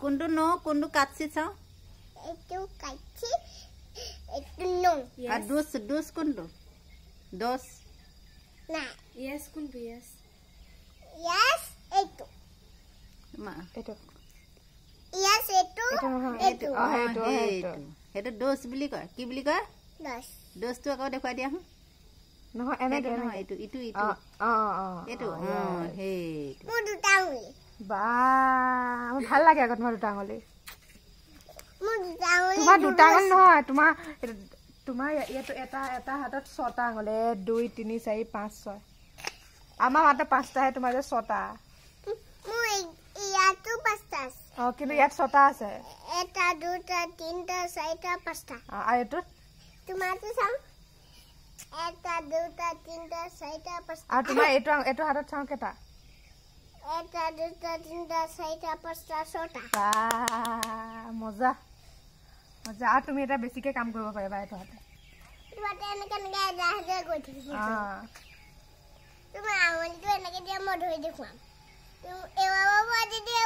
কোনটো ন কোনটো কাটছি চাও এইটো কাটছি এইটো নো আর দোস কোনটো দোস না ইয়েস কোনটো ইয়েস ইয়েস এইটো মা এইটো ইয়েস এইটো এইটো এটা দোস বুলি কয় কি বুলি কয় দস দোসটো আকৌ দেখুৱাই দিয়া হো নহয় এনেকে নহয় এইটো এইটো হেইটো মোৰ দুটা আঙুলি বা মোৰ ভাল লাগে আকৌ তোমাৰ দুটা আঙুলি মোৰ দুটা আঙুলি তোমাৰ দুটা আঙুলি নহয় তোমাৰ এইটো এটা হাতত 6টা আঙুলি 1 2 3 4 5 6 আমাৰ মাত্ৰ 5টাহে তোমাৰ যে 6টা মোৰ ইয়াতো পাঁচটা আছে কিন্তু ইয়াত 6টা আছে এটা দুটা তিনটা চাৰিটা পাঁচটা আৰু এইটো তোমাৰটো চাম এটা দুটা তিনটা চাৰিটা পাঁচটা আৰু তোমাৰ এইটো হাতত চাওঁ কেইটা এটা দুটা তিনটা চাৰিটা পাঁচটা ছটা বা মজা মজা আৰু তুমি এটা বেছিকে কাম কৰিব পাৰিবা এইটো হাতে তোমাতে এনেকে এনেকে গৈ থাকিব তোমাৰ আঙুলিটো এনেকে দিয়া মই ধৰি দেখুৱাম এবাৰ বাবা দি দিয়া